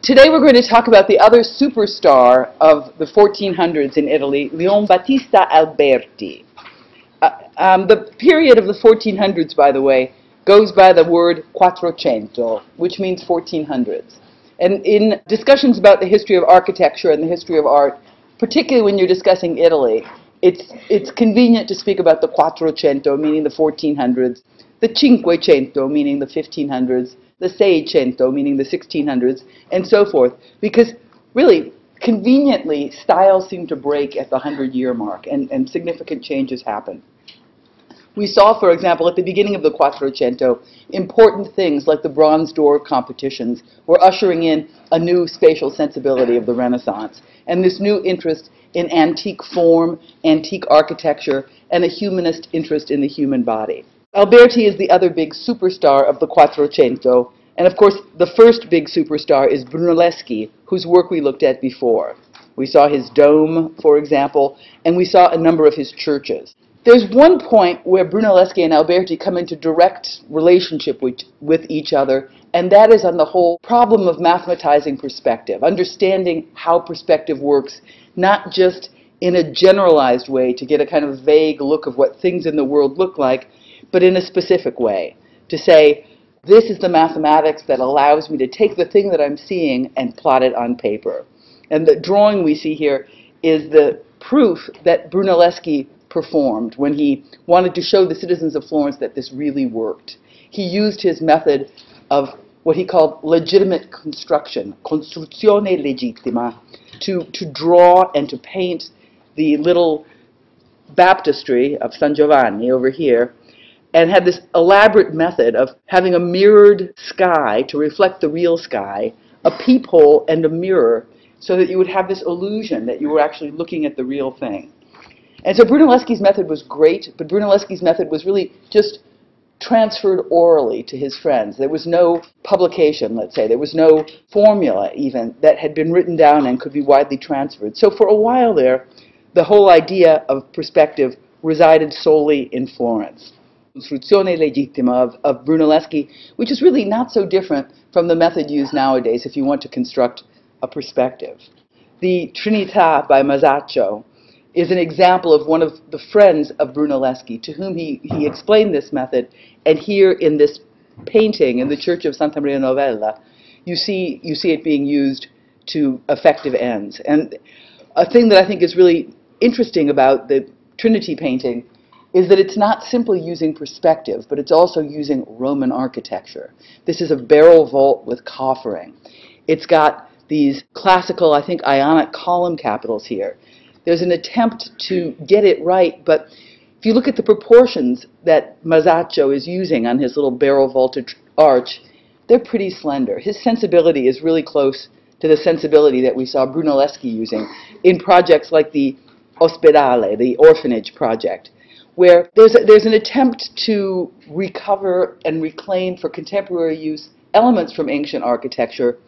Today we're going to talk about the other superstar of the 1400s in Italy, Leon Battista Alberti. The period of the 1400s, by the way, goes by the word Quattrocento, which means 1400s. And in discussions about the history of architecture and the history of art, particularly when you're discussing Italy, it's convenient to speak about the Quattrocento, meaning the 1400s, the Cinquecento, meaning the 1500s, the Seicento, meaning the 1600s, and so forth, because really, conveniently, styles seem to break at the 100-year mark, and significant changes happen. We saw, for example, at the beginning of the Quattrocento, important things like the bronze door competitions were ushering in a new spatial sensibility of the Renaissance, and this new interest in antique form, antique architecture, and a humanist interest in the human body. Alberti is the other big superstar of the Quattrocento, and of course the first big superstar is Brunelleschi, whose work we looked at before. We saw his dome, for example, and we saw a number of his churches. There's one point where Brunelleschi and Alberti come into direct relationship with each other, and that is on the whole problem of mathematizing perspective, understanding how perspective works, not just in a generalized way to get a kind of vague look of what things in the world look like, but in a specific way, to say, this is the mathematics that allows me to take the thing that I'm seeing and plot it on paper. And the drawing we see here is the proof that Brunelleschi performed when he wanted to show the citizens of Florence that this really worked. He used his method of what he called legitimate construction, costruzione legittima, to draw and to paint the little baptistry of San Giovanni over here, and had this elaborate method of having a mirrored sky to reflect the real sky, a peephole and a mirror, so that you would have this illusion that you were actually looking at the real thing. And so Brunelleschi's method was great, but Brunelleschi's method was really just transferred orally to his friends. There was no publication, let's say. There was no formula, even, that had been written down and could be widely transferred. So for a while there, the whole idea of perspective resided solely in Florence. Costruzione legittima of Brunelleschi, which is really not so different from the method used nowadays if you want to construct a perspective. The Trinità by Masaccio is an example of one of the friends of Brunelleschi to whom he explained this method, and here in this painting in the Church of Santa Maria Novella, you see it being used to effective ends. And a thing that I think is really interesting about the Trinity painting is that it's not simply using perspective, but it's also using Roman architecture. This is a barrel vault with coffering. It's got these classical, I think, Ionic column capitals here. There's an attempt to get it right, but if you look at the proportions that Masaccio is using on his little barrel vaulted arch, they're pretty slender. His sensibility is really close to the sensibility that we saw Brunelleschi using in projects like the Ospedale, the orphanage project, where there's an attempt to recover and reclaim for contemporary use elements from ancient architecture,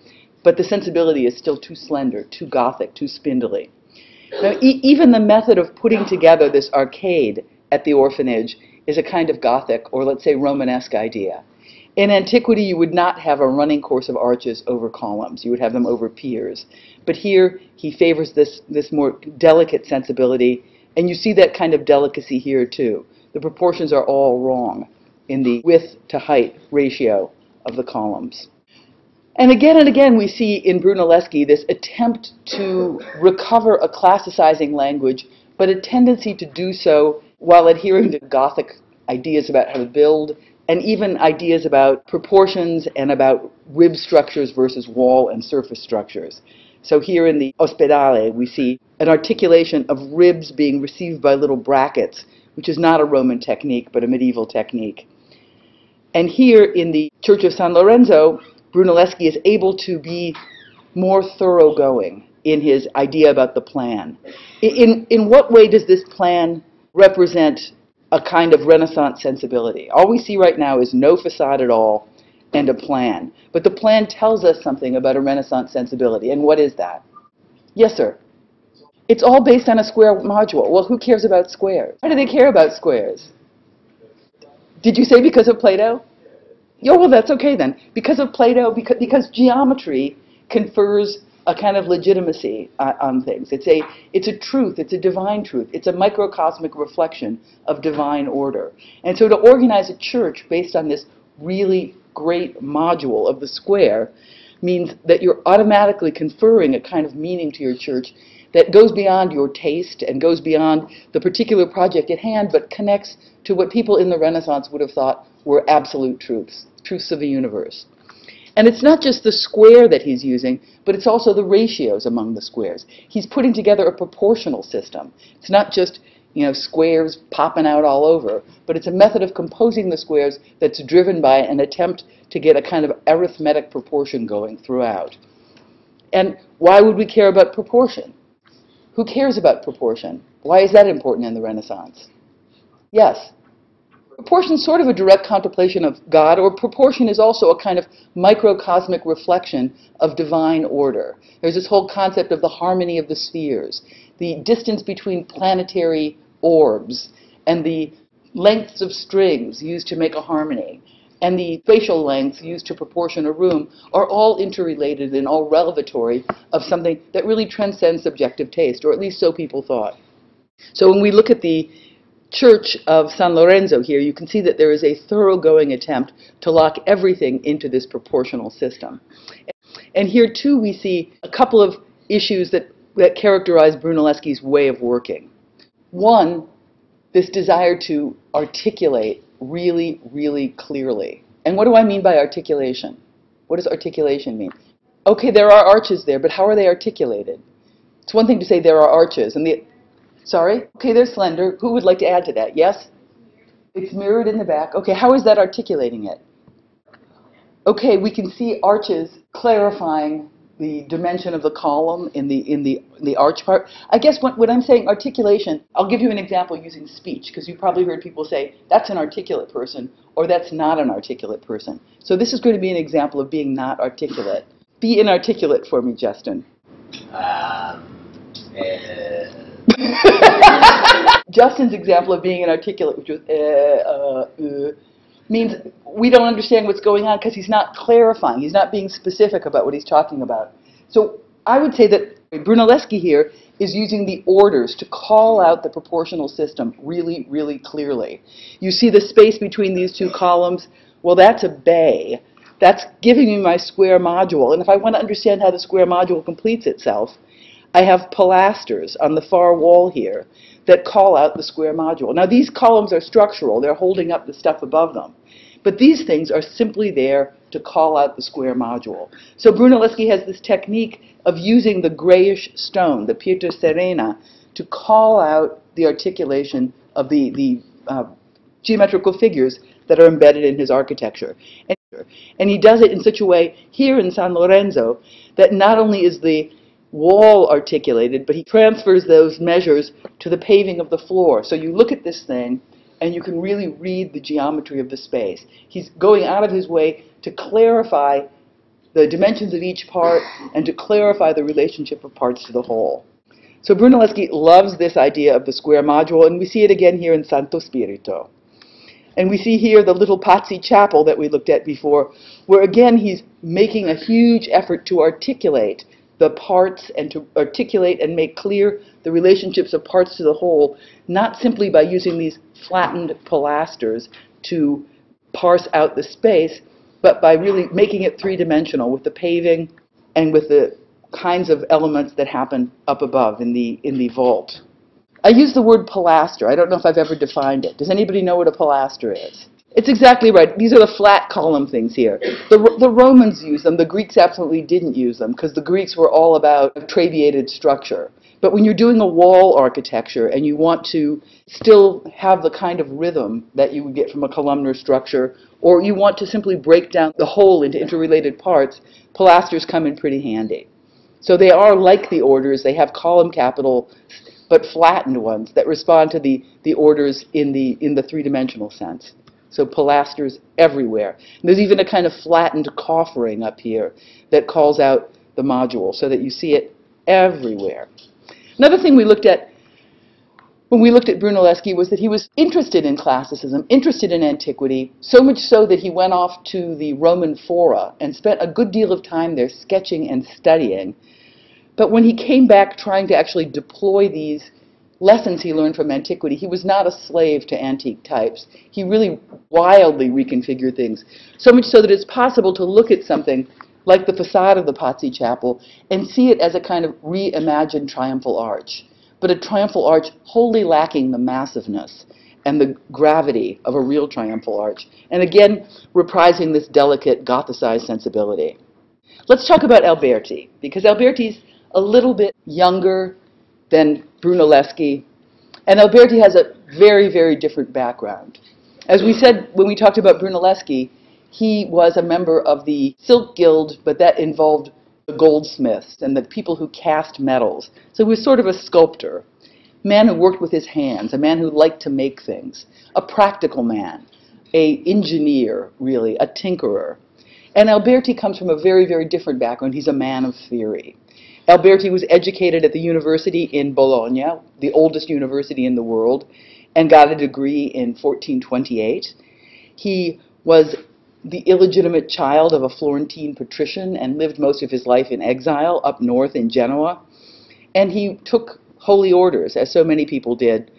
but the sensibility is still too slender, too Gothic, too spindly. Now, even the method of putting together this arcade at the orphanage is a kind of Gothic, or let's say Romanesque idea. In antiquity, you would not have a running course of arches over columns. You would have them over piers. But here, he favors this more delicate sensibility, and you see that kind of delicacy here, too. The proportions are all wrong in the width to height ratio of the columns. And again we see in Brunelleschi this attempt to recover a classicizing language, but a tendency to do so while adhering to Gothic ideas about how to build, and even ideas about proportions and about rib structures versus wall and surface structures. So here in the Ospedale, we see an articulation of ribs being received by little brackets, which is not a Roman technique, but a medieval technique. And here in the Church of San Lorenzo, Brunelleschi is able to be more thoroughgoing in his idea about the plan. In what way does this plan represent a kind of Renaissance sensibility? All we see right now is no facade at all and a plan. But the plan tells us something about a Renaissance sensibility. And what is that? Yes, sir? It's all based on a square module. Well, who cares about squares? Why do they care about squares? Did you say because of Plato? Yeah, well, that's okay then. Because of Plato, because geometry confers a kind of legitimacy on things. It's a truth, it's a divine truth, it's a microcosmic reflection of divine order. And so to organize a church based on this really great module of the square means that you're automatically conferring a kind of meaning to your church that goes beyond your taste and goes beyond the particular project at hand, but connects to what people in the Renaissance would have thought were absolute truths, truths of the universe. And it's not just the square that he's using, but it's also the ratios among the squares. He's putting together a proportional system. It's not just, squares popping out all over, but it's a method of composing the squares that's driven by an attempt to get a kind of arithmetic proportion going throughout. And why would we care about proportion? Who cares about proportion? Why is that important in the Renaissance? Yes? Proportion is sort of a direct contemplation of God, or proportion is also a kind of microcosmic reflection of divine order. There's this whole concept of the harmony of the spheres, the distance between planetary orbs, and the lengths of strings used to make a harmony, and the spatial lengths used to proportion a room are all interrelated and all revelatory of something that really transcends subjective taste, or at least so people thought. So when we look at the Church of San Lorenzo here, you can see that there is a thoroughgoing attempt to lock everything into this proportional system. And here too we see a couple of issues that characterize Brunelleschi's way of working. One, this desire to articulate really, really clearly. And what do I mean by articulation? What does articulation mean? Okay, there are arches there, but how are they articulated? It's one thing to say there are arches, and sorry? Okay, they're slender. Who would like to add to that? Yes? It's mirrored in the back. Okay, how is that articulating it? Okay, we can see arches clarifying the dimension of the column in the arch part. I guess when I'm saying articulation, I'll give you an example using speech, because you've probably heard people say, that's an articulate person, or that's not an articulate person. So this is going to be an example of being not articulate. Be inarticulate for me, Justin. Justin's example of being inarticulate, which was means we don't understand what's going on because he's not clarifying. He's not being specific about what he's talking about. So I would say that Brunelleschi here is using the orders to call out the proportional system really, really clearly. You see the space between these two columns? Well, that's a bay. That's giving me my square module. And if I want to understand how the square module completes itself, I have pilasters on the far wall here that call out the square module. Now these columns are structural, they're holding up the stuff above them. But these things are simply there to call out the square module. So Brunelleschi has this technique of using the grayish stone, the pietra serena, to call out the articulation of the geometrical figures that are embedded in his architecture. And he does it in such a way here in San Lorenzo that not only is the wall articulated, but he transfers those measures to the paving of the floor. So you look at this thing, and you can really read the geometry of the space. He's going out of his way to clarify the dimensions of each part and to clarify the relationship of parts to the whole. So Brunelleschi loves this idea of the square module, and we see it again here in Santo Spirito. And we see here the little Pazzi chapel that we looked at before, where again he's making a huge effort to articulate the parts and to articulate and make clear the relationships of parts to the whole, not simply by using these flattened pilasters to parse out the space, but by really making it three-dimensional with the paving and with the kinds of elements that happen up above in the vault. I use the word pilaster. I don't know if I've ever defined it. Does anybody know what a pilaster is? It's exactly right. These are the flat column things here. The Romans used them. The Greeks absolutely didn't use them because the Greeks were all about trabeated structure. But when you're doing a wall architecture and you want to still have the kind of rhythm that you would get from a columnar structure, or you want to simply break down the whole into interrelated parts, pilasters come in pretty handy. So they are like the orders. They have column capital, but flattened ones that respond to the orders in the three-dimensional sense. So pilasters everywhere. And there's even a kind of flattened coffering up here that calls out the module so that you see it everywhere. Another thing we looked at when we looked at Brunelleschi was that he was interested in classicism, interested in antiquity, so much so that he went off to the Roman Fora and spent a good deal of time there sketching and studying. But when he came back trying to actually deploy these lessons he learned from antiquity, he was not a slave to antique types. He really wildly reconfigured things, so much so that it's possible to look at something like the facade of the Pazzi Chapel and see it as a kind of reimagined triumphal arch, but a triumphal arch wholly lacking the massiveness and the gravity of a real triumphal arch, and again reprising this delicate Gothicized sensibility. Let's talk about Alberti, because Alberti's a little bit younger than Brunelleschi, and Alberti has a very, very different background. As we said when we talked about Brunelleschi, he was a member of the Silk Guild, but that involved the goldsmiths and the people who cast metals. So he was sort of a sculptor, a man who worked with his hands, a man who liked to make things, a practical man, an engineer, really, a tinkerer. And Alberti comes from a very, very different background. He's a man of theory. Alberti was educated at the university in Bologna, the oldest university in the world, and got a degree in 1428. He was the illegitimate child of a Florentine patrician and lived most of his life in exile up north in Genoa. And he took holy orders, as so many people did,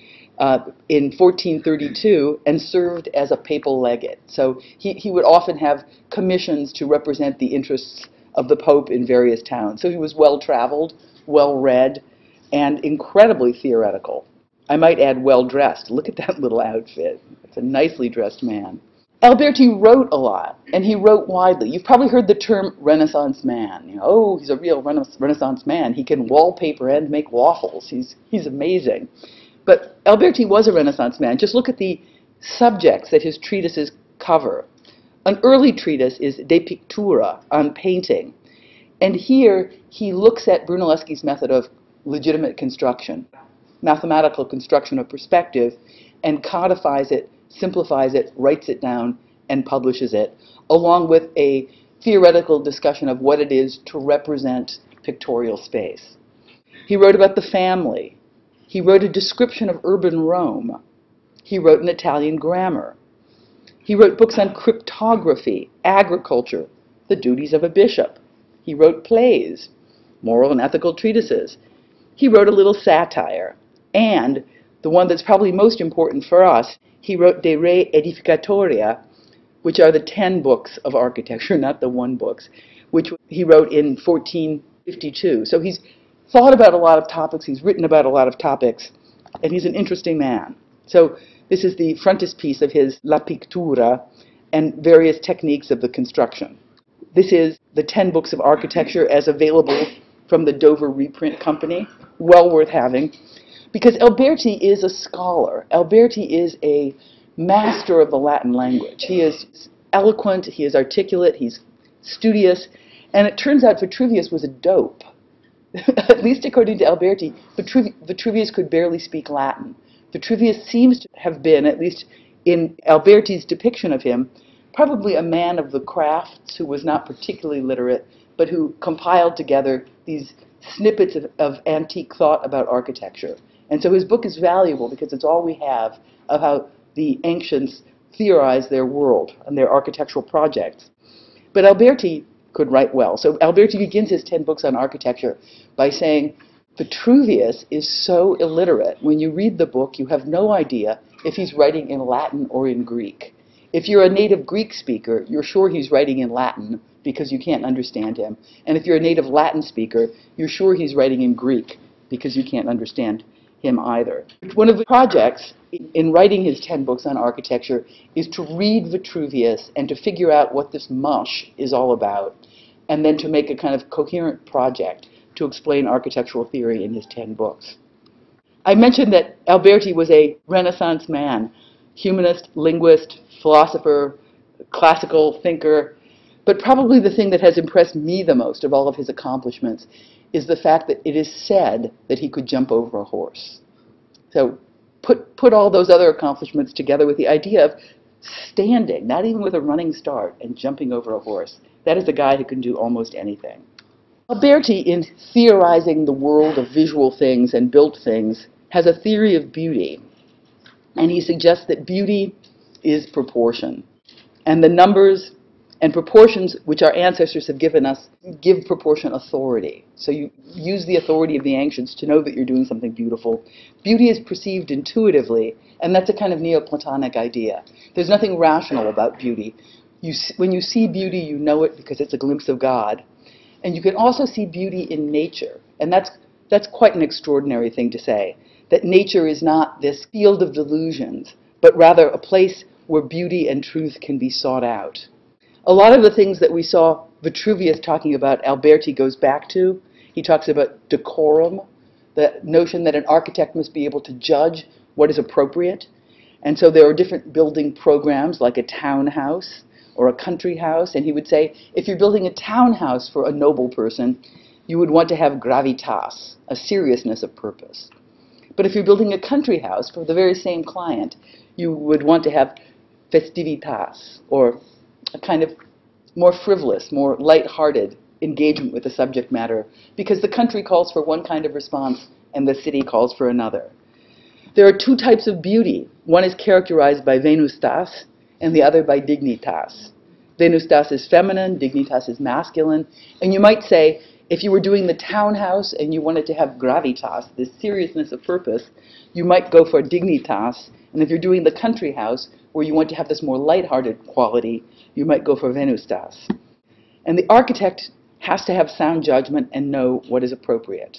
in 1432 and served as a papal legate. So he would often have commissions to represent the interests of the Pope in various towns. So he was well-traveled, well-read, and incredibly theoretical. I might add well-dressed. Look at that little outfit. It's a nicely dressed man. Alberti wrote a lot, and he wrote widely. You've probably heard the term Renaissance man. You know, oh, he's a real Renaissance man. He can wallpaper and make waffles. He's amazing. But Alberti was a Renaissance man. Just look at the subjects that his treatises cover. An early treatise is De Pictura, on painting. And here he looks at Brunelleschi's method of legitimate construction, mathematical construction of perspective, and codifies it, simplifies it, writes it down, and publishes it, along with a theoretical discussion of what it is to represent pictorial space. He wrote about the family. He wrote a description of urban Rome. He wrote an Italian grammar. He wrote books on cryptography, agriculture, the duties of a bishop. He wrote plays, moral and ethical treatises. He wrote a little satire. And the one that's probably most important for us, he wrote De Re Edificatoria, which are the 10 books of architecture, not the 1 books, which he wrote in 1452. So he's thought about a lot of topics, he's written about a lot of topics, and he's an interesting man. So this is the frontispiece of his La Pictura and various techniques of the construction. This is the 10 books of architecture as available from the Dover Reprint Company, well worth having. Because Alberti is a scholar. Alberti is a master of the Latin language. He is eloquent, he is articulate, he's studious, and it turns out Vitruvius was a dope. At least according to Alberti, Vitruvius could barely speak Latin. Vitruvius seems to have been, at least in Alberti's depiction of him, probably a man of the crafts who was not particularly literate, but who compiled together these snippets of antique thought about architecture. And so his book is valuable because it's all we have of how the ancients theorized their world and their architectural projects. But Alberti could write well. So Alberti begins his 10 books on architecture by saying, Vitruvius is so illiterate. When you read the book, you have no idea if he's writing in Latin or in Greek. If you're a native Greek speaker, you're sure he's writing in Latin because you can't understand him. And if you're a native Latin speaker, you're sure he's writing in Greek because you can't understand him either. One of the projects in writing his 10 books on architecture is to read Vitruvius and to figure out what this mush is all about, and then to make a kind of coherent project to explain architectural theory in his 10 books. I mentioned that Alberti was a Renaissance man, humanist, linguist, philosopher, classical thinker, but probably the thing that has impressed me the most of all of his accomplishments is the fact that it is said that he could jump over a horse. So put all those other accomplishments together with the idea of standing, not even with a running start, and jumping over a horse. That is a guy who can do almost anything. Alberti, in theorizing the world of visual things and built things, has a theory of beauty, and he suggests that beauty is proportion. And the numbers and proportions which our ancestors have given us give proportion authority. So you use the authority of the ancients to know that you're doing something beautiful. Beauty is perceived intuitively, and that's a kind of Neoplatonic idea. There's nothing rational about beauty. When you see beauty, you know it because it's a glimpse of God. And you can also see beauty in nature. And that's quite an extraordinary thing to say, that nature is not this field of delusions, but rather a place where beauty and truth can be sought out. A lot of the things that we saw Vitruvius talking about, Alberti goes back to. He talks about decorum, the notion that an architect must be able to judge what is appropriate. And so there are different building programs, like a townhouse or a country house. And he would say, if you're building a townhouse for a noble person, you would want to have gravitas, a seriousness of purpose. But if you're building a country house for the very same client, you would want to have festivitas, or a kind of more frivolous, more light-hearted engagement with the subject matter, because the country calls for one kind of response and the city calls for another. There are two types of beauty. One is characterized by venustas, and the other by dignitas. Venustas is feminine, dignitas is masculine, and you might say, if you were doing the townhouse and you wanted to have gravitas, this seriousness of purpose, you might go for dignitas, and if you're doing the country house, where you want to have this more lighthearted quality, you might go for venustas. And the architect has to have sound judgment and know what is appropriate.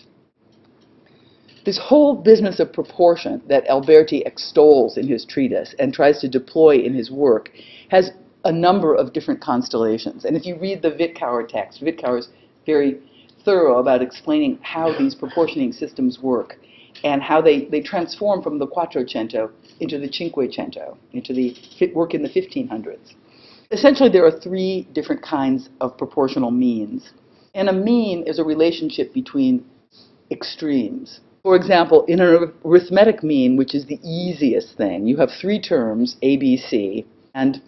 This whole business of proportion that Alberti extols in his treatise and tries to deploy in his work has a number of different constellations. And if you read the Wittkower text, Wittkower is very thorough about explaining how these proportioning systems work and how they transform from the Quattrocento into the Cinquecento, into the work in the 1500s. Essentially, there are three different kinds of proportional means. And a mean is a relationship between extremes. For example, in an arithmetic mean, which is the easiest thing, you have three terms, A, B, C, and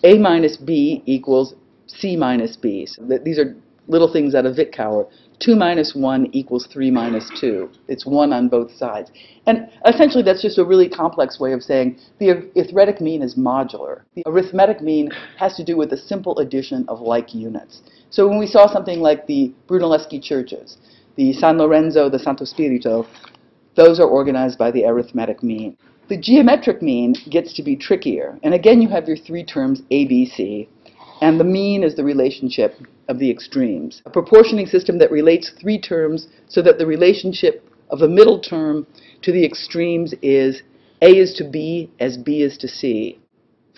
A minus B equals C minus B. So these are little things out of Wittkower. 2 minus 1 equals 3 minus 2. It's 1 on both sides. And essentially, that's just a really complex way of saying the arithmetic mean is modular. The arithmetic mean has to do with the simple addition of like units. So when we saw something like the Brunelleschi churches, the San Lorenzo, the Santo Spirito, those are organized by the arithmetic mean. The geometric mean gets to be trickier. And again, you have your three terms, A, B, C. And the mean is the relationship of the extremes. A proportioning system that relates three terms so that the relationship of the middle term to the extremes is A is to B as B is to C.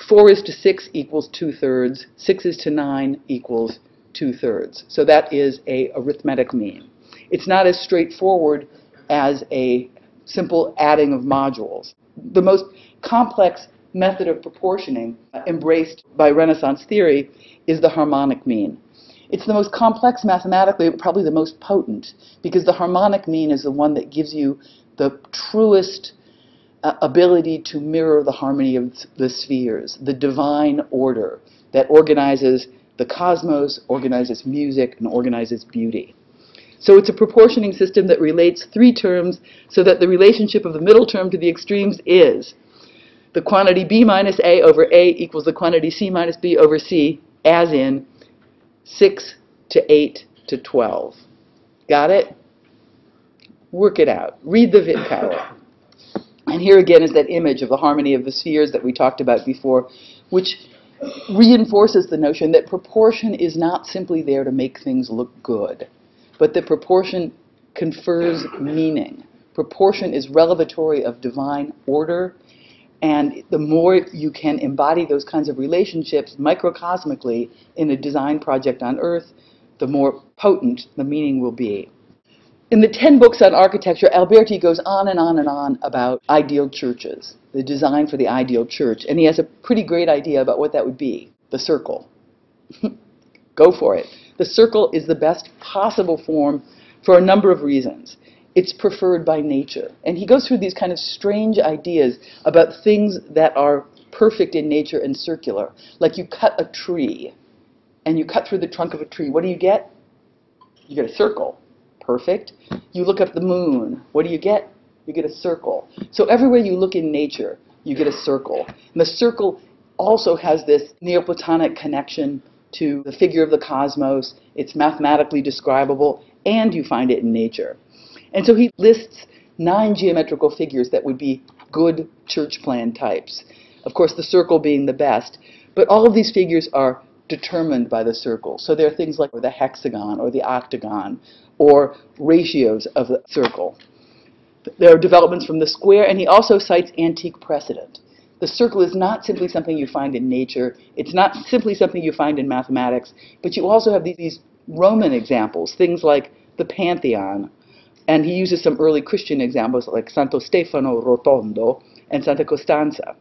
4 is to 6 equals 2/3. 6 is to 9 equals 2/3. So that is a arithmetic mean. It's not as straightforward as a simple adding of modules. The most complex method of proportioning embraced by Renaissance theory is the harmonic mean. It's the most complex mathematically, but probably the most potent, because the harmonic mean is the one that gives you the truest ability to mirror the harmony of the spheres, the divine order that organizes the cosmos, organizes music, and organizes beauty. So it's a proportioning system that relates three terms so that the relationship of the middle term to the extremes is the quantity B minus A over A equals the quantity C minus B over C, as in 6 to 8 to 12. Got it? Work it out. Read the Wittkower. And here again is that image of the harmony of the spheres that we talked about before, which reinforces the notion that proportion is not simply there to make things look good, but that proportion confers meaning. Proportion is revelatory of divine order, and the more you can embody those kinds of relationships microcosmically in a design project on Earth, the more potent the meaning will be. In the 10 books on architecture, Alberti goes on and on and on about ideal churches, the design for the ideal church, and he has a pretty great idea about what that would be, the circle. Go for it. The circle is the best possible form for a number of reasons. It's preferred by nature. And he goes through these kind of strange ideas about things that are perfect in nature and circular. Like you cut a tree, and you cut through the trunk of a tree. What do you get? You get a circle. Perfect. You look up the moon. What do you get? you get a circle. So everywhere you look in nature, you get a circle. And the circle also has this Neoplatonic connection to the figure of the cosmos. It's mathematically describable, and you find it in nature. And so he lists 9 geometrical figures that would be good church plan types. Of course, the circle being the best, but all of these figures are determined by the circle. So there are things like the hexagon or the octagon or ratios of the circle. There are developments from the square, and he also cites antique precedent. The circle is not simply something you find in nature. It's not simply something you find in mathematics, but you also have these Roman examples, things like the Pantheon. And he uses some early Christian examples like Santo Stefano Rotondo and Santa Costanza.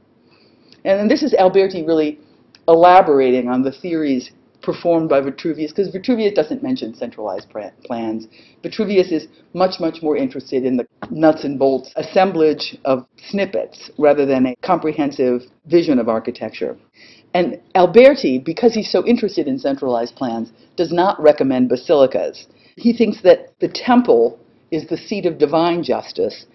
And this is Alberti really elaborating on the theories performed by Vitruvius, because Vitruvius doesn't mention centralized plans. Vitruvius is much, much more interested in the nuts and bolts assemblage of snippets rather than a comprehensive vision of architecture. And Alberti, because he's so interested in centralized plans, does not recommend basilicas. He thinks that the temple is the seat of divine justice,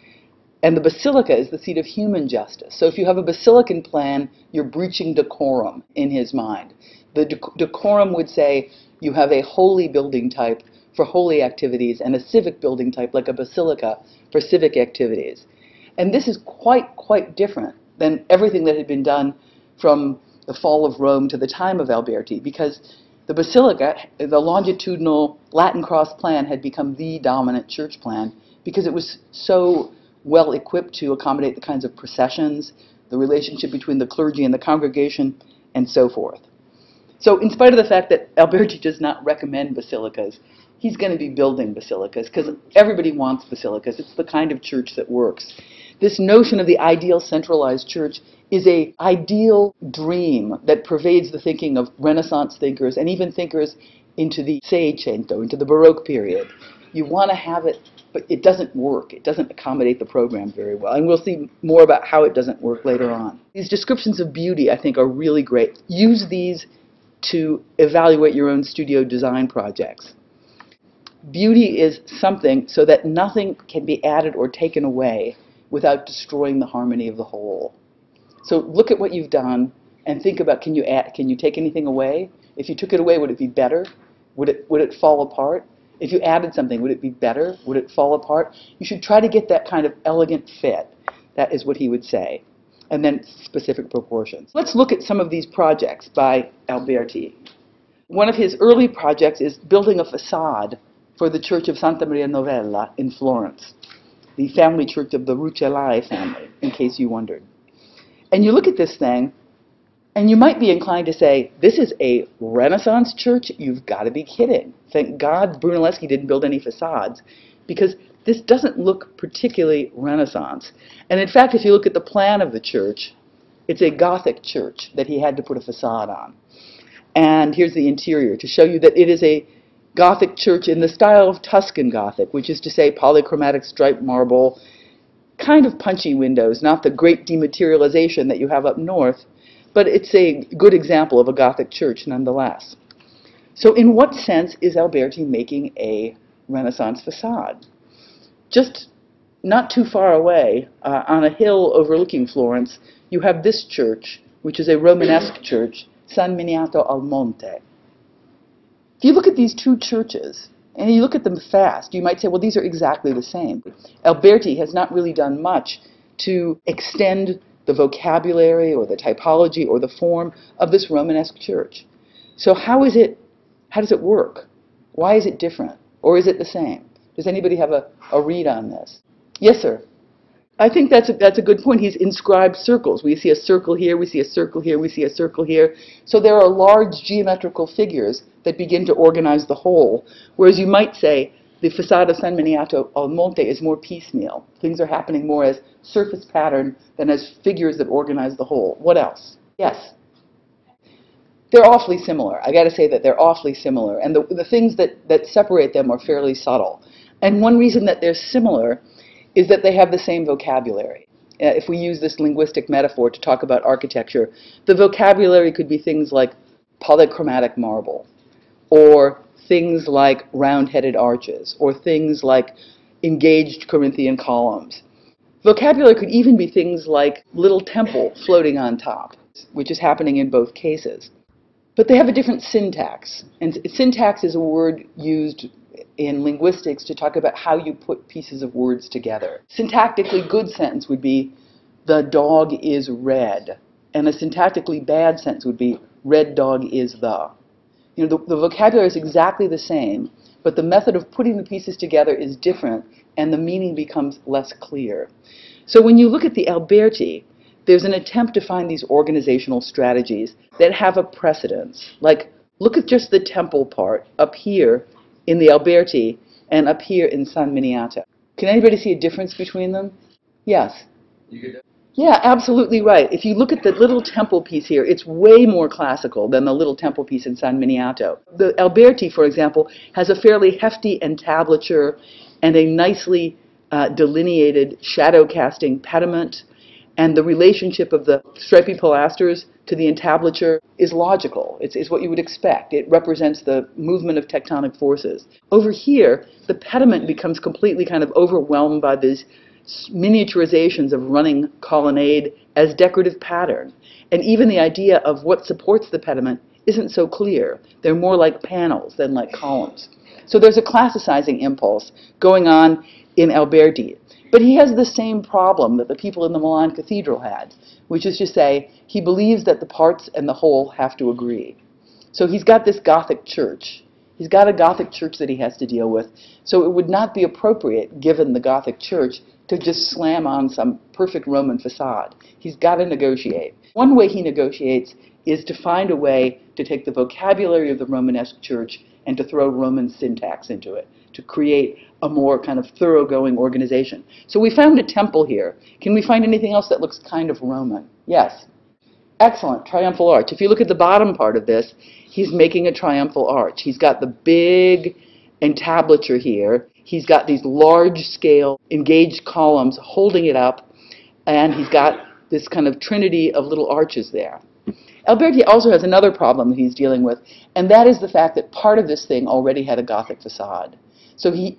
and the basilica is the seat of human justice. So if you have a basilican plan, you're breaching decorum in his mind. The decorum would say you have a holy building type for holy activities and a civic building type like a basilica for civic activities. And this is quite different than everything that had been done from the fall of Rome to the time of Alberti, because the basilica, the longitudinal Latin cross plan, had become the dominant church plan because it was so well equipped to accommodate the kinds of processions, the relationship between the clergy and the congregation, and so forth. So in spite of the fact that Alberti does not recommend basilicas, he's going to be building basilicas because everybody wants basilicas. It's the kind of church that works. This notion of the ideal centralized church is an ideal dream that pervades the thinking of Renaissance thinkers and even thinkers into the Seicento, into the Baroque period. You want to have it, but it doesn't work. It doesn't accommodate the program very well. And we'll see more about how it doesn't work later on. These descriptions of beauty, I think, are really great. Use these to evaluate your own studio design projects. Beauty is something so that nothing can be added or taken away without destroying the harmony of the whole. So look at what you've done and think about, can you take anything away? If you took it away, would it be better? Would it fall apart? If you added something, would it be better? Would it fall apart? You should try to get that kind of elegant fit. That is what he would say. And then specific proportions. Let's look at some of these projects by Alberti. One of his early projects is building a facade for the church of Santa Maria Novella in Florence, the family church of the Rucellai family, in case you wondered. And you look at this thing, and you might be inclined to say, this is a Renaissance church? You've got to be kidding. Thank God Brunelleschi didn't build any facades, because this doesn't look particularly Renaissance. And in fact, if you look at the plan of the church, it's a Gothic church that he had to put a facade on. And here's the interior to show you that it is a Gothic church in the style of Tuscan Gothic, which is to say polychromatic striped marble, kind of punchy windows, not the great dematerialization that you have up north, but it's a good example of a Gothic church nonetheless. So in what sense is Alberti making a Renaissance facade? Just not too far away, on a hill overlooking Florence, you have this church, which is a Romanesque church, San Miniato al Monte. If you look at these two churches, and you look at them fast, you might say, well, these are exactly the same. Alberti has not really done much to extend the vocabulary or the typology or the form of this Romanesque church. So how does it work? Why is it different? Or is it the same? Does anybody have a read on this? Yes, sir. I think that's a good point. He's inscribed circles. We see a circle here, we see a circle here, we see a circle here. So there are large geometrical figures that begin to organize the whole, whereas you might say the facade of San Miniato al Monte is more piecemeal. Things are happening more as surface pattern than as figures that organize the whole. What else? Yes? They're awfully similar. I got to say that they're awfully similar. And the things that separate them are fairly subtle. And one reason that they're similar is that they have the same vocabulary. If we use this linguistic metaphor to talk about architecture, the vocabulary could be things like polychromatic marble, or things like round-headed arches, or things like engaged Corinthian columns. Vocabulary could even be things like little temple floating on top, which is happening in both cases. But they have a different syntax. And syntax is a word used in linguistics to talk about how you put pieces of words together. Syntactically good sentence would be, the dog is red. And a syntactically bad sentence would be, red dog is the. You know, the vocabulary is exactly the same, but the method of putting the pieces together is different, and the meaning becomes less clear. So when you look at the Alberti, there's an attempt to find these organizational strategies that have a precedence. Like, look at just the temple part up here in the Alberti and up here in San Miniato. Can anybody see a difference between them? Yes? Yeah, absolutely right. If you look at the little temple piece here, it's way more classical than the little temple piece in San Miniato. The Alberti, for example, has a fairly hefty entablature and a nicely delineated shadow casting pediment, and the relationship of the stripy pilasters to the entablature is logical. It's what you would expect. It represents the movement of tectonic forces. Over here, the pediment becomes completely kind of overwhelmed by these miniaturizations of running colonnade as decorative pattern. And even the idea of what supports the pediment isn't so clear. They're more like panels than like columns. So there's a classicizing impulse going on in Alberti. But he has the same problem that the people in the Milan Cathedral had, which is to say, he believes that the parts and the whole have to agree. So he's got this Gothic church. He's got a Gothic church that he has to deal with. So it would not be appropriate, given the Gothic church, to just slam on some perfect Roman facade. He's got to negotiate. One way he negotiates is to find a way to take the vocabulary of the Romanesque church and to throw Roman syntax into it, to create a more kind of thoroughgoing organization. So we found a temple here. Can we find anything else that looks kind of Roman? Yes. Excellent, triumphal arch. If you look at the bottom part of this, he's making a triumphal arch. He's got the big entablature here. He's got these large-scale engaged columns holding it up, and he's got this kind of trinity of little arches there. Alberti also has another problem he's dealing with, and that is the fact that part of this thing already had a Gothic facade. So he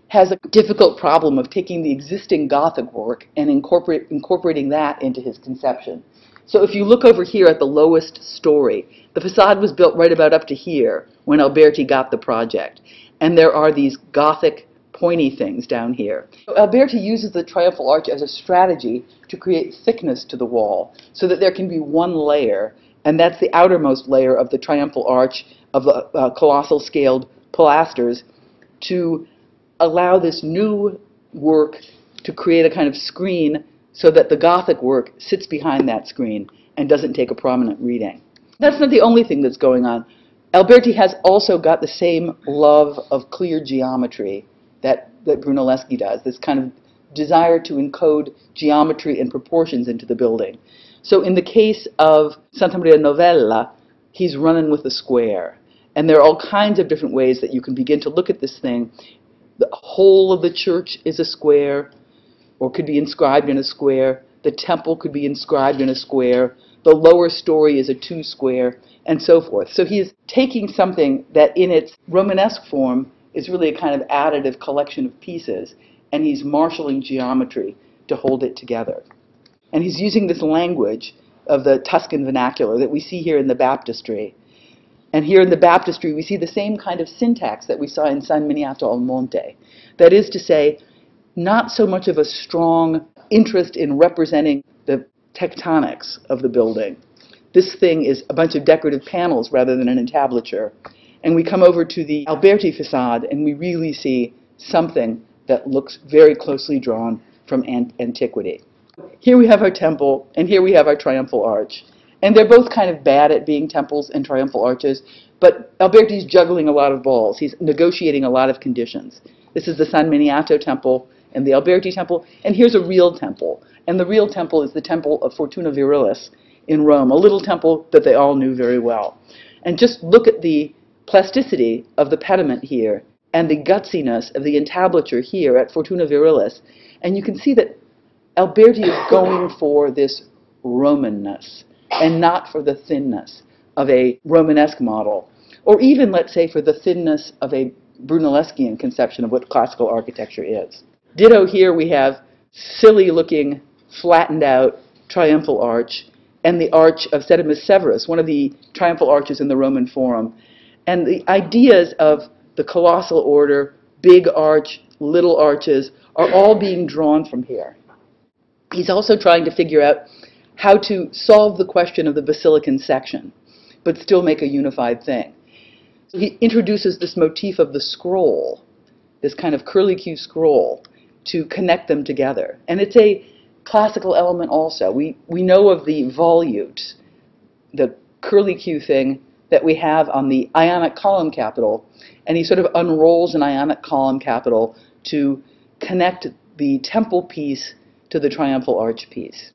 has a difficult problem of taking the existing Gothic work and incorporating that into his conception. So if you look over here at the lowest story, the facade was built right about up to here when Alberti got the project. And there are these Gothic pointy things down here. So Alberti uses the triumphal arch as a strategy to create thickness to the wall so that there can be one layer, and that's the outermost layer of the triumphal arch of the colossal scaled pilasters, to allow this new work to create a kind of screen so that the Gothic work sits behind that screen and doesn't take a prominent reading. That's not the only thing that's going on. Alberti has also got the same love of clear geometry that Brunelleschi does, this kind of desire to encode geometry and proportions into the building. So in the case of Santa Maria Novella, he's running with a square. And there are all kinds of different ways that you can begin to look at this thing. The whole of the church is a square, or could be inscribed in a square. The temple could be inscribed in a square. The lower story is a two-square, and so forth. So he is taking something that in its Romanesque form is really a kind of additive collection of pieces, and he's marshalling geometry to hold it together. And he's using this language of the Tuscan vernacular that we see here in the baptistry. And here in the baptistry, we see the same kind of syntax that we saw in San Miniato al Monte. That is to say, not so much of a strong interest in representing the tectonics of the building. This thing is a bunch of decorative panels rather than an entablature. And we come over to the Alberti facade, and we really see something that looks very closely drawn from antiquity. Here we have our temple, and here we have our triumphal arch. And they're both kind of bad at being temples and triumphal arches, but Alberti's juggling a lot of balls. He's negotiating a lot of conditions. This is the San Miniato temple and the Alberti temple, and here's a real temple. And the real temple is the temple of Fortuna Virilis in Rome, a little temple that they all knew very well. And just look at the plasticity of the pediment here and the gutsiness of the entablature here at Fortuna Virilis, and you can see that Alberti is going for this Romanness and not for the thinness of a Romanesque model, or even, let's say, for the thinness of a Brunelleschian conception of what classical architecture is. Ditto here we have silly-looking, flattened-out triumphal arch, and the arch of Septimus Severus, one of the triumphal arches in the Roman Forum. And the ideas of the colossal order, big arch, little arches, are all being drawn from here. He's also trying to figure out how to solve the question of the basilican section, but still make a unified thing. So he introduces this motif of the scroll, this kind of curlicue scroll, to connect them together. And it's a classical element also. We know of the volute, the curlicue thing that we have on the Ionic column capital, and he sort of unrolls an Ionic column capital to connect the temple piece to the triumphal arch piece.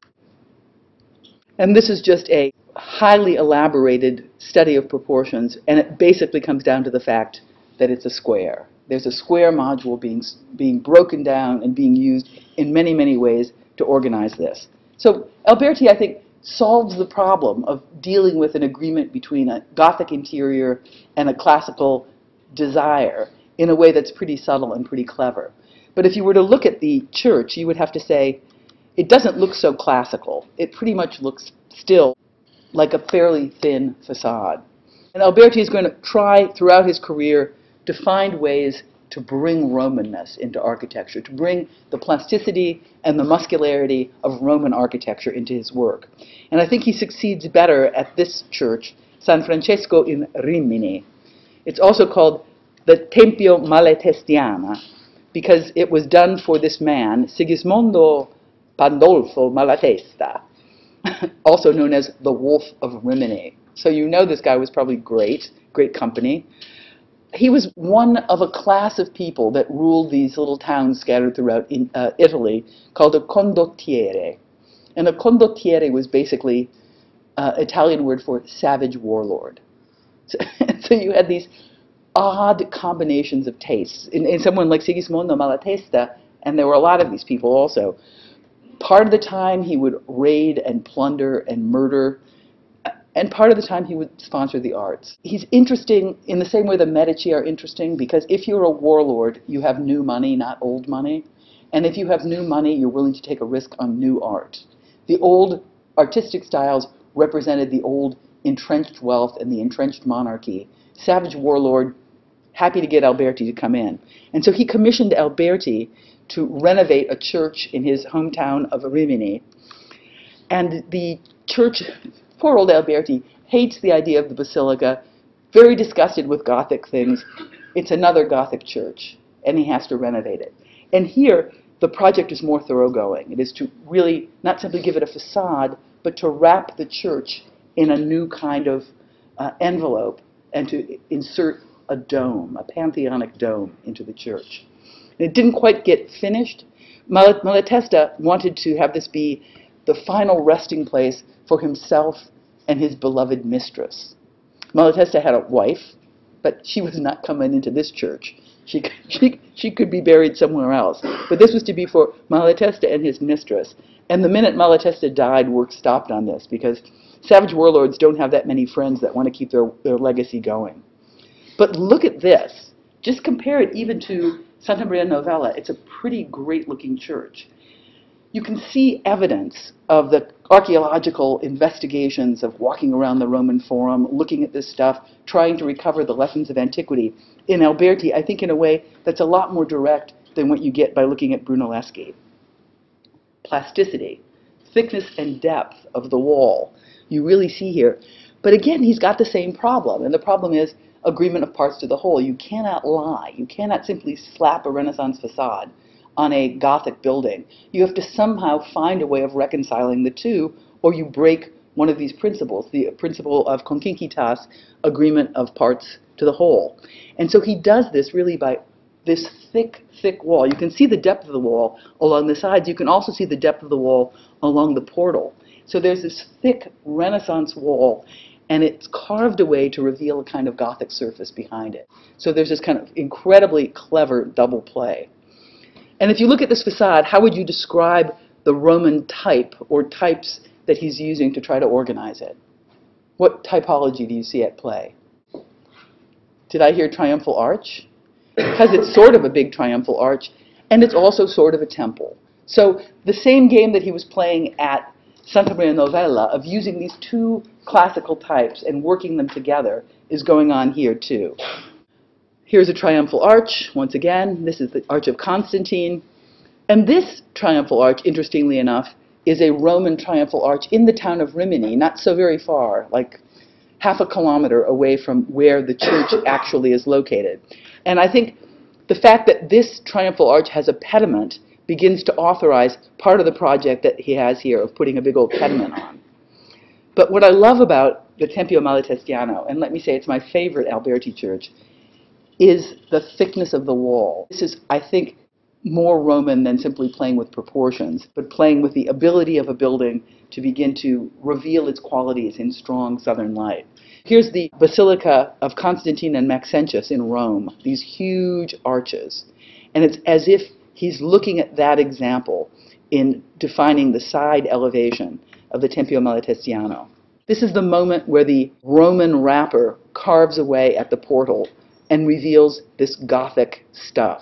And this is just a highly elaborated study of proportions, and it basically comes down to the fact that it's a square. There's a square module being broken down and being used in many, many ways to organize this. So Alberti, I think, solves the problem of dealing with an agreement between a Gothic interior and a classical desire in a way that's pretty subtle and pretty clever. But if you were to look at the church, you would have to say, it doesn't look so classical. It pretty much looks still like a fairly thin facade. And Alberti is going to try throughout his career to find ways to bring Romanness into architecture, to bring the plasticity and the muscularity of Roman architecture into his work. And I think he succeeds better at this church, San Francesco in Rimini. It's also called the Tempio Malatestiana, because it was done for this man, Sigismondo Pandolfo Malatesta, also known as the Wolf of Rimini. So you know this guy was probably great company. He was one of a class of people that ruled these little towns scattered throughout Italy called a condottiere. And a condottiere was basically Italian word for savage warlord. So you had these odd combinations of tastes. In someone like Sigismondo Malatesta, and there were a lot of these people also, part of the time he would raid and plunder and murder, and part of the time he would sponsor the arts. He's interesting in the same way the Medici are interesting, because if you're a warlord, you have new money, not old money. And if you have new money, you're willing to take a risk on new art. The old artistic styles represented the old entrenched wealth and the entrenched monarchy. Savage warlord, happy to get Alberti to come in. And so he commissioned Alberti to renovate a church in his hometown of Rimini. And the church, poor old Alberti, hates the idea of the basilica, very disgusted with Gothic things. It's another Gothic church, and he has to renovate it. And here, the project is more thoroughgoing. It is to really not simply give it a facade, but to wrap the church in a new kind of envelope and to insert a dome, a pantheonic dome, into the church. And it didn't quite get finished. Malatesta wanted to have this be the final resting place for himself and his beloved mistress. Malatesta had a wife, but she was not coming into this church. She could be buried somewhere else. But this was to be for Malatesta and his mistress. And the minute Malatesta died, work stopped on this, because savage warlords don't have that many friends that want to keep their legacy going. But look at this. Just compare it even to Santa Maria Novella. It's a pretty great-looking church. You can see evidence of the archaeological investigations of walking around the Roman Forum, looking at this stuff, trying to recover the lessons of antiquity in Alberti, I think in a way that's a lot more direct than what you get by looking at Brunelleschi. Plasticity, thickness and depth of the wall, you really see here. But again, he's got the same problem, and the problem is agreement of parts to the whole. You cannot lie. You cannot simply slap a Renaissance facade on a Gothic building. You have to somehow find a way of reconciling the two, or you break one of these principles, the principle of conquincitas, agreement of parts to the whole. And so he does this really by this thick, thick wall. You can see the depth of the wall along the sides. You can also see the depth of the wall along the portal. So there's this thick Renaissance wall, and it's carved away to reveal a kind of Gothic surface behind it. So there's this kind of incredibly clever double play. And if you look at this facade, how would you describe the Roman type or types that he's using to try to organize it? What typology do you see at play? Did I hear triumphal arch? Because it's sort of a big triumphal arch, and it's also sort of a temple. So the same game that he was playing at Santa Maria Novella of using these two classical types and working them together is going on here too. Here's a triumphal arch, once again. This is the Arch of Constantine. And this triumphal arch, interestingly enough, is a Roman triumphal arch in the town of Rimini, not so very far, like half a kilometer away from where the church actually is located. And I think the fact that this triumphal arch has a pediment begins to authorize part of the project that he has here of putting a big old pediment on. But what I love about the Tempio Malatestiano, and let me say it's my favorite Alberti church, is the thickness of the wall. This is, I think, more Roman than simply playing with proportions, but playing with the ability of a building to begin to reveal its qualities in strong southern light. Here's the Basilica of Constantine and Maxentius in Rome, these huge arches. And it's as if he's looking at that example in defining the side elevation of the Tempio Malatestiano. This is the moment where the Roman wrapper carves away at the portal and reveals this Gothic stuff.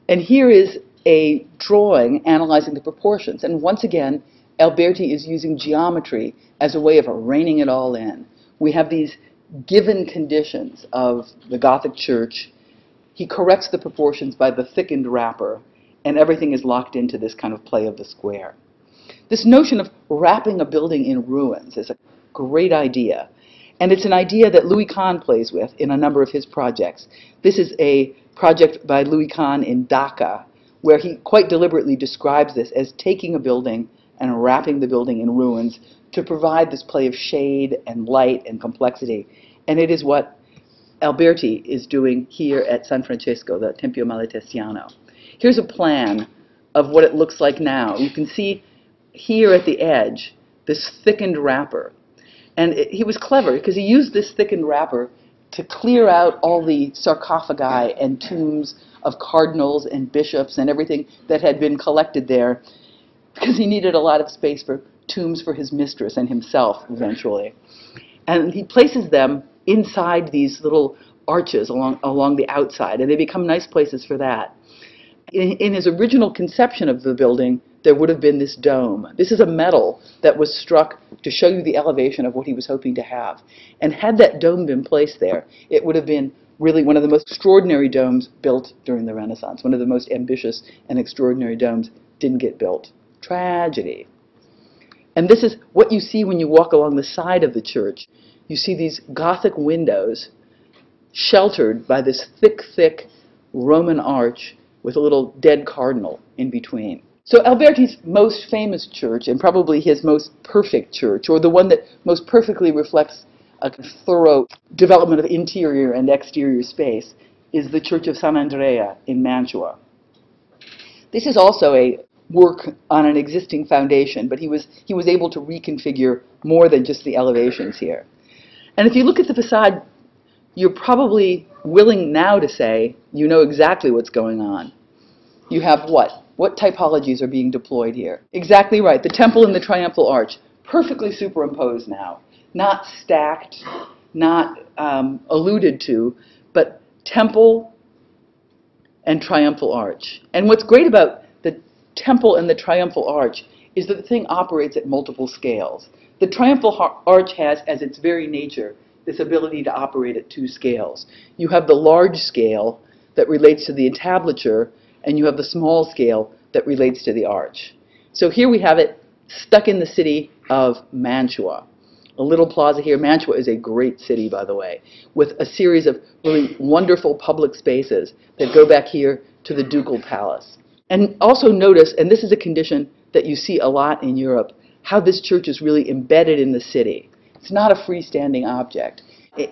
And here is a drawing analyzing the proportions. And once again, Alberti is using geometry as a way of reining it all in. We have these given conditions of the Gothic church. He corrects the proportions by the thickened wrapper, and everything is locked into this kind of play of the square. This notion of wrapping a building in ruins is a great idea. And it's an idea that Louis Kahn plays with in a number of his projects. This is a project by Louis Kahn in Dhaka, where he quite deliberately describes this as taking a building and wrapping the building in ruins to provide this play of shade and light and complexity. And it is what Alberti is doing here at San Francesco, the Tempio Malatestiano. Here's a plan of what it looks like now. You can see here at the edge this thickened wrapper. And he was clever because he used this thickened wrapper to clear out all the sarcophagi and tombs of cardinals and bishops and everything that had been collected there, because he needed a lot of space for tombs for his mistress and himself eventually. And he places them inside these little arches along the outside, and they become nice places for that. In his original conception of the building, there would have been this dome. This is a metal that was struck to show you the elevation of what he was hoping to have. And had that dome been placed there, it would have been really one of the most extraordinary domes built during the Renaissance. One of the most ambitious and extraordinary domes didn't get built. Tragedy. And this is what you see when you walk along the side of the church. You see these Gothic windows sheltered by this thick, thick Roman arch with a little dead cardinal in between. So Alberti's most famous church, and probably his most perfect church, or the one that most perfectly reflects a thorough development of interior and exterior space, is the Church of San Andrea in Mantua. This is also a work on an existing foundation, but he was able to reconfigure more than just the elevations here. And if you look at the facade, you're probably willing now to say you know exactly what's going on. You have what? What typologies are being deployed here? Exactly right. The temple and the triumphal arch, perfectly superimposed now. Not stacked, not alluded to, but temple and triumphal arch. And what's great about the temple and the triumphal arch is that the thing operates at multiple scales. The triumphal arch has, as its very nature, this ability to operate at two scales. You have the large scale that relates to the entablature, and you have the small scale that relates to the arch. So here we have it stuck in the city of Mantua. A little plaza here. Mantua is a great city, by the way, with a series of really wonderful public spaces that go back here to the ducal palace. And also notice, and this is a condition that you see a lot in Europe, how this church is really embedded in the city. It's not a freestanding object.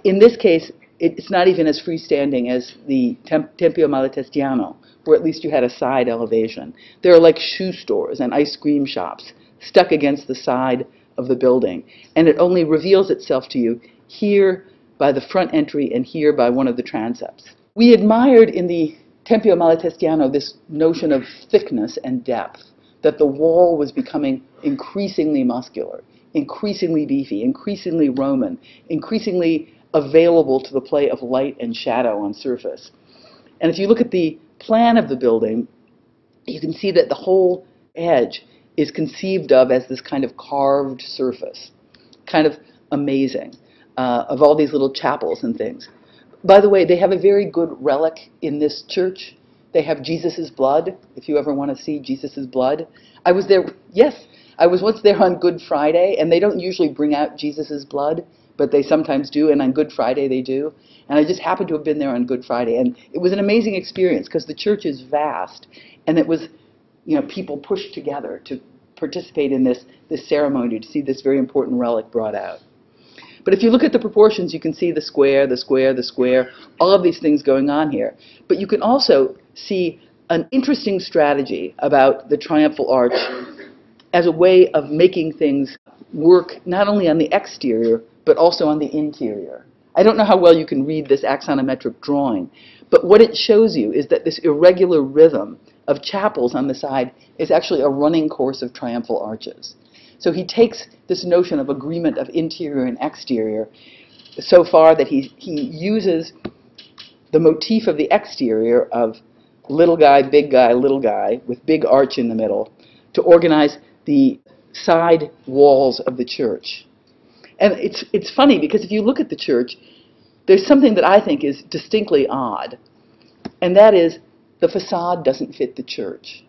In this case, it's not even as freestanding as the Tempio Malatestiano, where at least you had a side elevation. There are like shoe stores and ice cream shops stuck against the side of the building, and it only reveals itself to you here by the front entry and here by one of the transepts. We admired in the Tempio Malatestiano this notion of thickness and depth, that the wall was becoming increasingly muscular, increasingly beefy, increasingly Roman, increasingly available to the play of light and shadow on surface. And if you look at the plan of the building, you can see that the whole edge is conceived of as this kind of carved surface, kind of amazing, of all these little chapels and things. By the way, they have a very good relic in this church. They have Jesus' blood, if you ever want to see Jesus' blood. I was there, yes, I was once there on Good Friday, and they don't usually bring out Jesus' blood, but they sometimes do, and on Good Friday they do. And I just happened to have been there on Good Friday, and it was an amazing experience because the church is vast, and it was, people pushed together to participate in this ceremony, to see this very important relic brought out. But if you look at the proportions, you can see the square, the square, the square, all of these things going on here. But you can also see an interesting strategy about the triumphal arch as a way of making things work not only on the exterior, but also on the interior. I don't know how well you can read this axonometric drawing, but what it shows you is that this irregular rhythm of chapels on the side is actually a running course of triumphal arches. So he takes this notion of agreement of interior and exterior so far that he uses the motif of the exterior of little guy, little guy, with big arch in the middle, to organize the side walls of the church. And it's funny because if you look at the church, there's something that I think is distinctly odd, and that is the facade doesn't fit the church.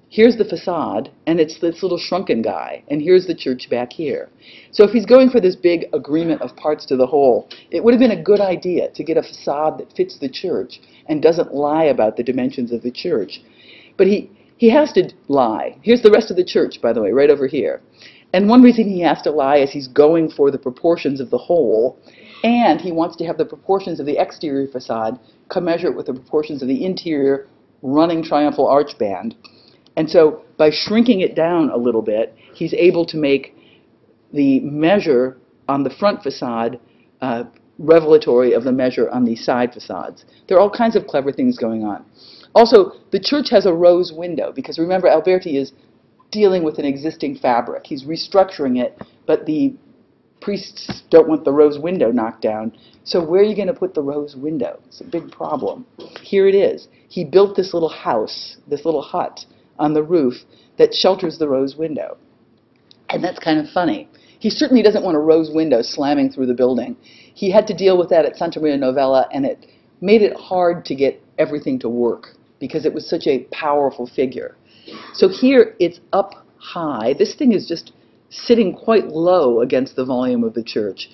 Here's the facade, and it's this little shrunken guy, and here's the church back here. So if he's going for this big agreement of parts to the whole, it would have been a good idea to get a facade that fits the church and doesn't lie about the dimensions of the church. But he has to lie. Here's the rest of the church, by the way, right over here. And one reason he has to lie is he's going for the proportions of the whole, and he wants to have the proportions of the exterior facade commensurate with the proportions of the interior running triumphal arch band. And so by shrinking it down a little bit, he's able to make the measure on the front facade revelatory of the measure on the side facades. There are all kinds of clever things going on. Also, the church has a rose window, because remember, Alberti is dealing with an existing fabric. He's restructuring it, but the priests don't want the rose window knocked down. So where are you going to put the rose window? It's a big problem. Here it is. He built this little house, this little hut on the roof that shelters the rose window. And that's kind of funny. He certainly doesn't want a rose window slamming through the building. He had to deal with that at Santa Maria Novella, and it made it hard to get everything to work because it was such a powerful figure. So here it's up high. This thing is just sitting quite low against the volume of the church.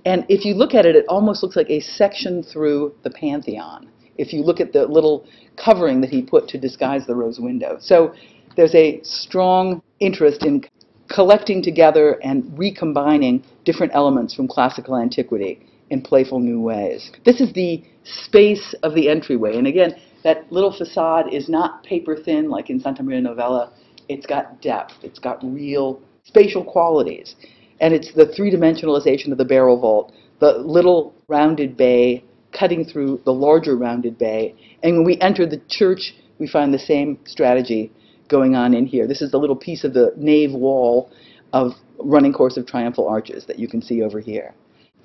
And if you look at it, it almost looks like a section through the Pantheon, if you look at the little covering that he put to disguise the rose window. So there's a strong interest in collecting together and recombining different elements from classical antiquity in playful new ways. This is the space of the entryway. And again, that little facade is not paper thin like in Santa Maria Novella. It's got depth. It's got real spatial qualities. And it's the three-dimensionalization of the barrel vault, the little rounded bay cutting through the larger rounded bay. And when we enter the church, we find the same strategy going on in here. This is the little piece of the nave wall of running course of triumphal arches that you can see over here.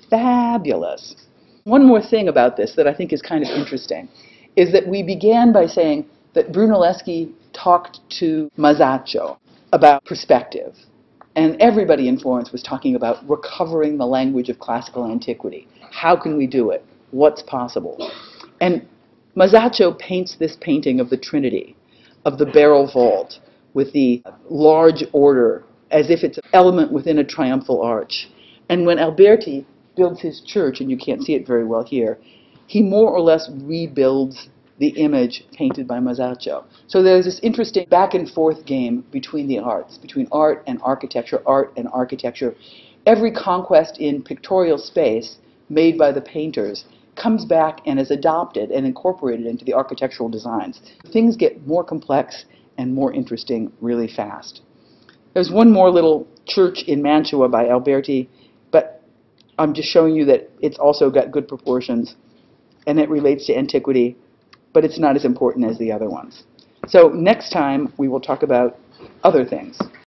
Fabulous. One more thing about this that I think is kind of interesting is that we began by saying that Brunelleschi talked to Masaccio about perspective. And everybody in Florence was talking about recovering the language of classical antiquity. How can we do it? What's possible? And Masaccio paints this painting of the Trinity, of the barrel vault, with the large order, as if it's an element within a triumphal arch. And when Alberti builds his church, and you can't see it very well here, he more or less rebuilds the image painted by Masaccio. So there's this interesting back and forth game between the arts, between art and architecture, art and architecture. Every conquest in pictorial space made by the painters comes back and is adopted and incorporated into the architectural designs. Things get more complex and more interesting really fast. There's one more little church in Mantua by Alberti, but I'm just showing you that it's also got good proportions and it relates to antiquity, but it's not as important as the other ones. So next time we will talk about other things.